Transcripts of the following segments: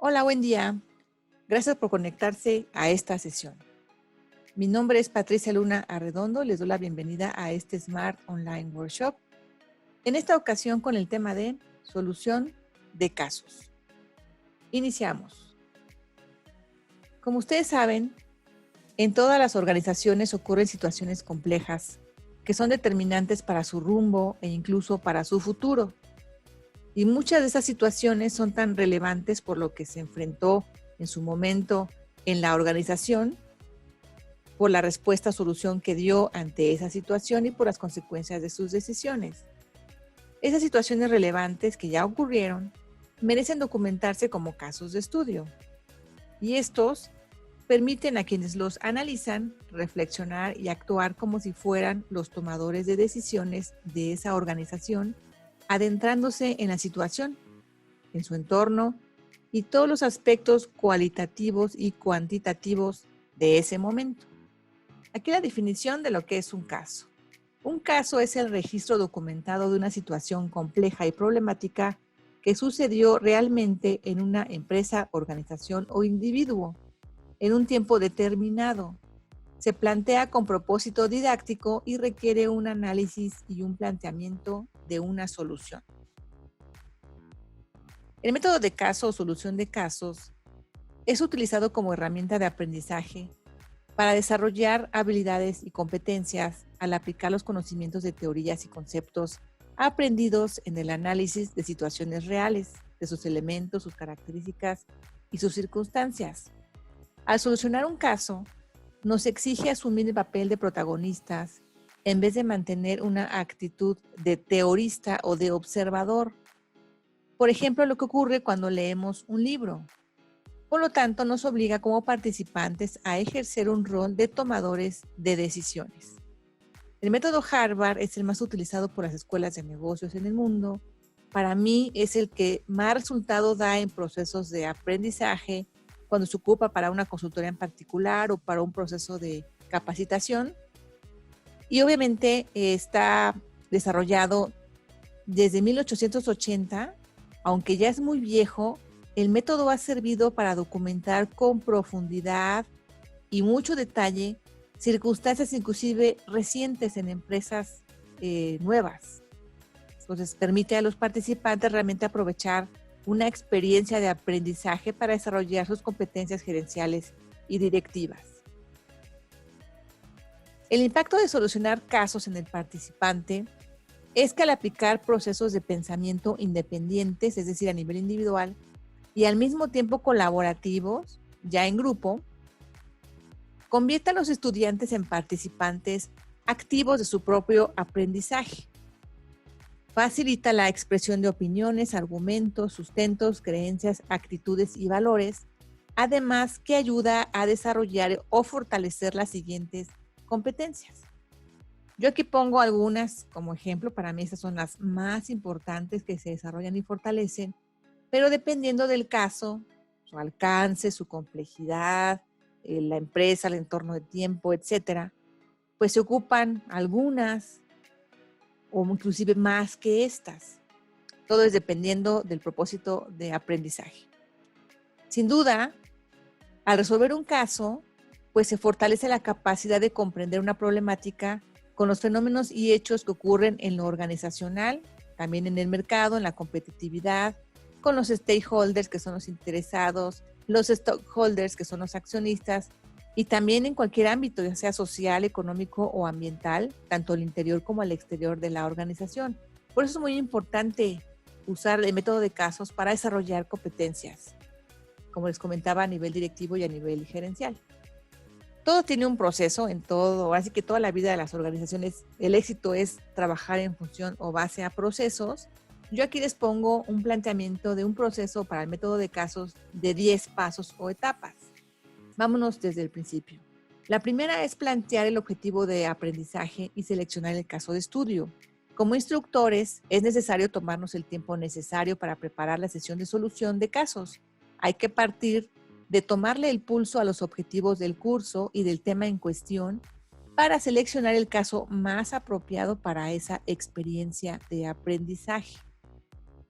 Hola, buen día. Gracias por conectarse a esta sesión. Mi nombre es Patricia Luna Arredondo. Les doy la bienvenida a este Smart Online Workshop. En esta ocasión con el tema de solución de casos. Iniciamos. Como ustedes saben, en todas las organizaciones ocurren situaciones complejas que son determinantes para su rumbo e incluso para su futuro. Y muchas de esas situaciones son tan relevantes por lo que se enfrentó en su momento en la organización, por la respuesta o solución que dio ante esa situación y por las consecuencias de sus decisiones. Esas situaciones relevantes que ya ocurrieron merecen documentarse como casos de estudio. Y estos permiten a quienes los analizan reflexionar y actuar como si fueran los tomadores de decisiones de esa organización, adentrándose en la situación, en su entorno y todos los aspectos cualitativos y cuantitativos de ese momento. Aquí la definición de lo que es un caso. Un caso es el registro documentado de una situación compleja y problemática que sucedió realmente en una empresa, organización o individuo en un tiempo determinado. Se plantea con propósito didáctico y requiere un análisis y un planteamiento de una solución. El método de caso o solución de casos es utilizado como herramienta de aprendizaje para desarrollar habilidades y competencias al aplicar los conocimientos de teorías y conceptos aprendidos en el análisis de situaciones reales, de sus elementos, sus características y sus circunstancias. Al solucionar un caso, nos exige asumir el papel de protagonistas en vez de mantener una actitud de teorista o de observador. Por ejemplo, lo que ocurre cuando leemos un libro. Por lo tanto, nos obliga como participantes a ejercer un rol de tomadores de decisiones. El método Harvard es el más utilizado por las escuelas de negocios en el mundo. Para mí es el que más resultado da en procesos de aprendizaje, cuando se ocupa para una consultoría en particular o para un proceso de capacitación. Y obviamente está desarrollado desde 1880, aunque ya es muy viejo. El método ha servido para documentar con profundidad y mucho detalle circunstancias inclusive recientes en empresas nuevas. Entonces permite a los participantes realmente aprovechar una experiencia de aprendizaje para desarrollar sus competencias gerenciales y directivas. El impacto de solucionar casos en el participante es que al aplicar procesos de pensamiento independientes, es decir, a nivel individual, y al mismo tiempo colaborativos, ya en grupo, convierte a los estudiantes en participantes activos de su propio aprendizaje. Facilita la expresión de opiniones, argumentos, sustentos, creencias, actitudes y valores, además que ayuda a desarrollar o fortalecer las siguientes competencias. Yo aquí pongo algunas como ejemplo. Para mí estas son las más importantes que se desarrollan y fortalecen, pero dependiendo del caso, su alcance, su complejidad, la empresa, el entorno de tiempo, etcétera, pues se ocupan algunas o inclusive más que estas. Todo es dependiendo del propósito de aprendizaje. Sin duda, al resolver un caso, pues se fortalece la capacidad de comprender una problemática con los fenómenos y hechos que ocurren en lo organizacional, también en el mercado, en la competitividad, con los stakeholders, que son los interesados, los stockholders, que son los accionistas, y también en cualquier ámbito, ya sea social, económico o ambiental, tanto al interior como al exterior de la organización. Por eso es muy importante usar el método de casos para desarrollar competencias, como les comentaba, a nivel directivo y a nivel gerencial. Todo tiene un proceso en todo, así que toda la vida de las organizaciones, el éxito es trabajar en función o base a procesos. Yo aquí les pongo un planteamiento de un proceso para el método de casos de 10 pasos o etapas. Vámonos desde el principio. La primera es plantear el objetivo de aprendizaje y seleccionar el caso de estudio. Como instructores, es necesario tomarnos el tiempo necesario para preparar la sesión de solución de casos. Hay que partir de tomarle el pulso a los objetivos del curso y del tema en cuestión para seleccionar el caso más apropiado para esa experiencia de aprendizaje.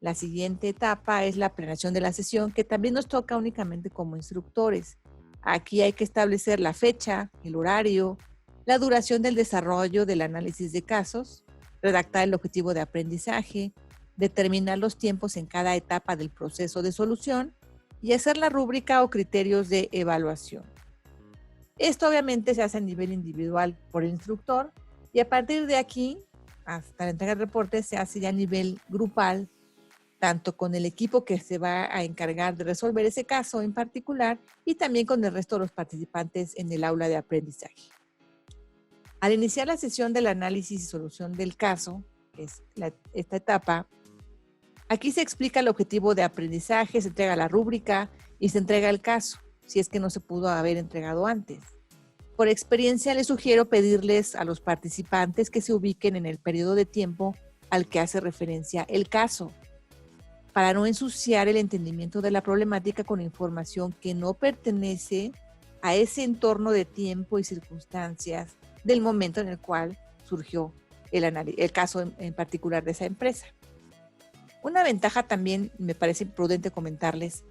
La siguiente etapa es la planeación de la sesión, que también nos toca únicamente como instructores. Aquí hay que establecer la fecha, el horario, la duración del desarrollo del análisis de casos, redactar el objetivo de aprendizaje, determinar los tiempos en cada etapa del proceso de solución y hacer la rúbrica o criterios de evaluación. Esto obviamente se hace a nivel individual por el instructor y a partir de aquí, hasta la entrega del reporte, se hace ya a nivel grupal, tanto con el equipo que se va a encargar de resolver ese caso en particular y también con el resto de los participantes en el aula de aprendizaje. Al iniciar la sesión del análisis y solución del caso, que es esta etapa, aquí se explica el objetivo de aprendizaje, se entrega la rúbrica y se entrega el caso, si es que no se pudo haber entregado antes. Por experiencia, les sugiero pedirles a los participantes que se ubiquen en el periodo de tiempo al que hace referencia el caso, para no ensuciar el entendimiento de la problemática con información que no pertenece a ese entorno de tiempo y circunstancias del momento en el cual surgió el caso en particular de esa empresa. Una ventaja también, me parece prudente comentarles,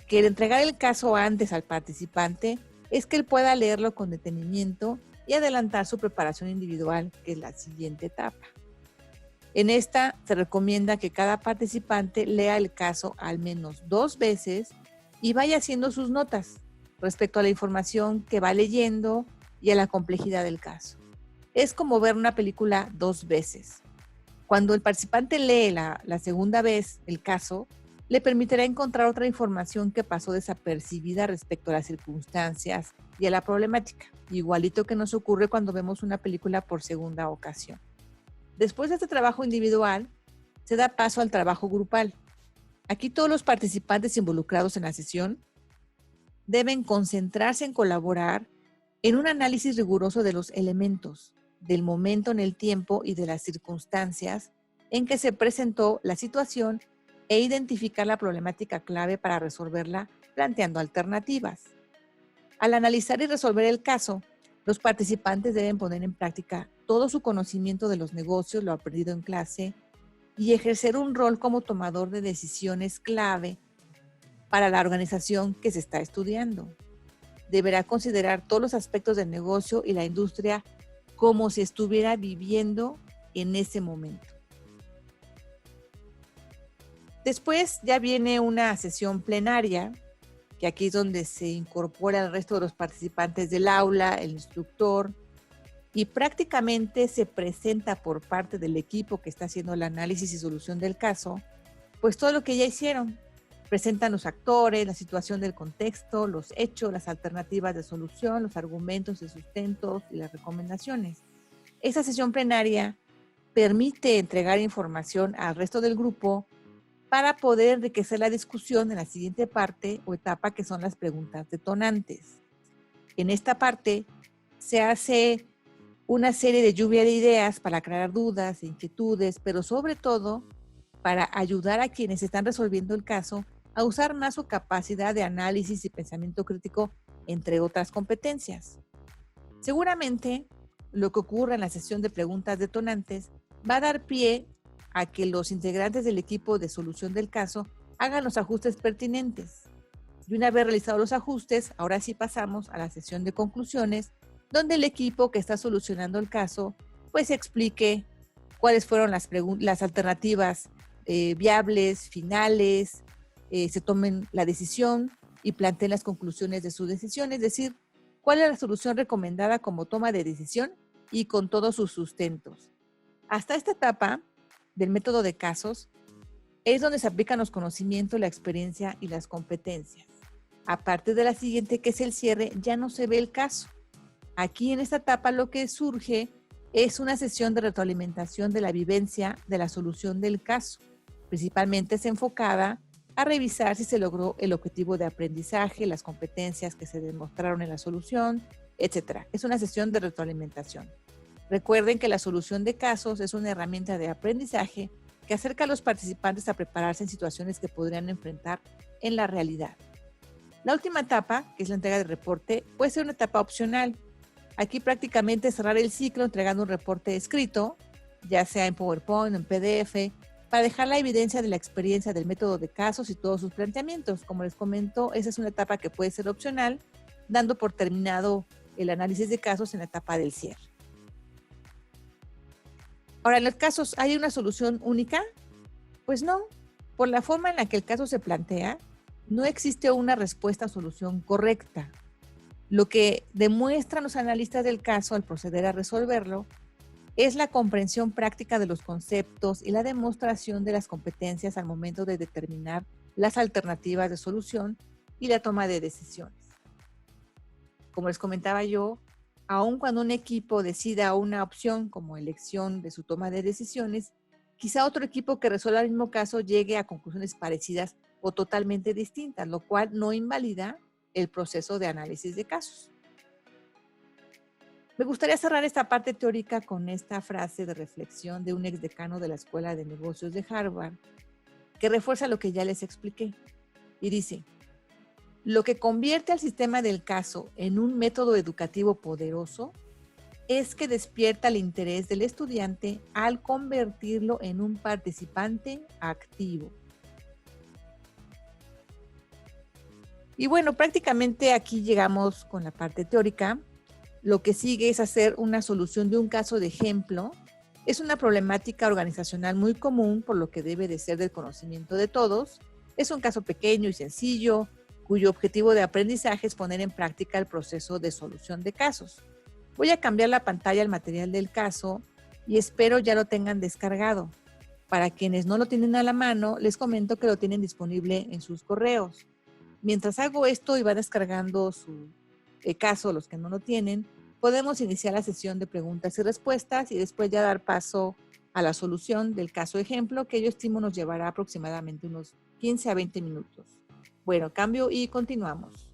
que el entregar el caso antes al participante es que él pueda leerlo con detenimiento y adelantar su preparación individual, que es la siguiente etapa. En esta se recomienda que cada participante lea el caso al menos 2 veces y vaya haciendo sus notas respecto a la información que va leyendo y a la complejidad del caso. Es como ver una película 2 veces. Cuando el participante lee la segunda vez el caso, le permitirá encontrar otra información que pasó desapercibida respecto a las circunstancias y a la problemática, igualito que nos ocurre cuando vemos una película por segunda ocasión. Después de este trabajo individual, se da paso al trabajo grupal. Aquí todos los participantes involucrados en la sesión deben concentrarse en colaborar en un análisis riguroso de los elementos, del momento en el tiempo y de las circunstancias en que se presentó la situación e identificar la problemática clave para resolverla planteando alternativas. Al analizar y resolver el caso, los participantes deben poner en práctica todo su conocimiento de los negocios, lo aprendido en clase, y ejercer un rol como tomador de decisiones clave para la organización que se está estudiando. Deberá considerar todos los aspectos del negocio y la industria como si estuviera viviendo en ese momento. Después ya viene una sesión plenaria, que aquí es donde se incorpora el resto de los participantes del aula, el instructor, y prácticamente se presenta por parte del equipo que está haciendo el análisis y solución del caso, pues todo lo que ya hicieron. Presentan los actores, la situación del contexto, los hechos, las alternativas de solución, los argumentos de sustentos y las recomendaciones. Esta sesión plenaria permite entregar información al resto del grupo para poder enriquecer la discusión en la siguiente parte o etapa, que son las preguntas detonantes. En esta parte se hace una serie de lluvia de ideas para aclarar dudas e inquietudes, pero sobre todo para ayudar a quienes están resolviendo el caso a usar más su capacidad de análisis y pensamiento crítico, entre otras competencias. Seguramente, lo que ocurra en la sesión de preguntas detonantes va a dar pie a que los integrantes del equipo de solución del caso hagan los ajustes pertinentes. Y una vez realizados los ajustes, ahora sí pasamos a la sesión de conclusiones, donde el equipo que está solucionando el caso pues explique cuáles fueron las alternativas viables, finales, se tomen la decisión y planteen las conclusiones de su decisión, es decir, cuál es la solución recomendada como toma de decisión y con todos sus sustentos. Hasta esta etapa del método de casos es donde se aplican los conocimientos, la experiencia y las competencias. A partir de la siguiente, que es el cierre, ya no se ve el caso. Aquí en esta etapa lo que surge es una sesión de retroalimentación de la vivencia de la solución del caso. Principalmente es enfocada a revisar si se logró el objetivo de aprendizaje, las competencias que se demostraron en la solución, etc. Es una sesión de retroalimentación. Recuerden que la solución de casos es una herramienta de aprendizaje que acerca a los participantes a prepararse en situaciones que podrían enfrentar en la realidad. La última etapa, que es la entrega del reporte, puede ser una etapa opcional. Aquí prácticamente cerrar el ciclo entregando un reporte escrito, ya sea en PowerPoint, en PDF para dejar la evidencia de la experiencia del método de casos y todos sus planteamientos. Como les comento, esa es una etapa que puede ser opcional, dando por terminado el análisis de casos en la etapa del cierre. Ahora, en los casos, ¿hay una solución única? Pues no. Por la forma en la que el caso se plantea, no existe una respuesta o solución correcta. Lo que demuestran los analistas del caso al proceder a resolverlo es la comprensión práctica de los conceptos y la demostración de las competencias al momento de determinar las alternativas de solución y la toma de decisiones. Como les comentaba yo, aun cuando un equipo decida una opción como elección de su toma de decisiones, quizá otro equipo que resuelva el mismo caso llegue a conclusiones parecidas o totalmente distintas, lo cual no invalida el proceso de análisis de casos. Me gustaría cerrar esta parte teórica con esta frase de reflexión de un exdecano de la Escuela de Negocios de Harvard, que refuerza lo que ya les expliqué. Y dice, lo que convierte al sistema del caso en un método educativo poderoso es que despierta el interés del estudiante al convertirlo en un participante activo. Y bueno, prácticamente aquí llegamos con la parte teórica. Lo que sigue es hacer una solución de un caso de ejemplo. Es una problemática organizacional muy común, por lo que debe de ser del conocimiento de todos. Es un caso pequeño y sencillo, cuyo objetivo de aprendizaje es poner en práctica el proceso de solución de casos. Voy a cambiar la pantalla al material del caso y espero ya lo tengan descargado. Para quienes no lo tienen a la mano, les comento que lo tienen disponible en sus correos. Mientras hago esto y va descargando su caso, los que no lo tienen, podemos iniciar la sesión de preguntas y respuestas y después ya dar paso a la solución del caso ejemplo, que yo estimo nos llevará aproximadamente unos 15 a 20 minutos. Bueno, cambio y continuamos.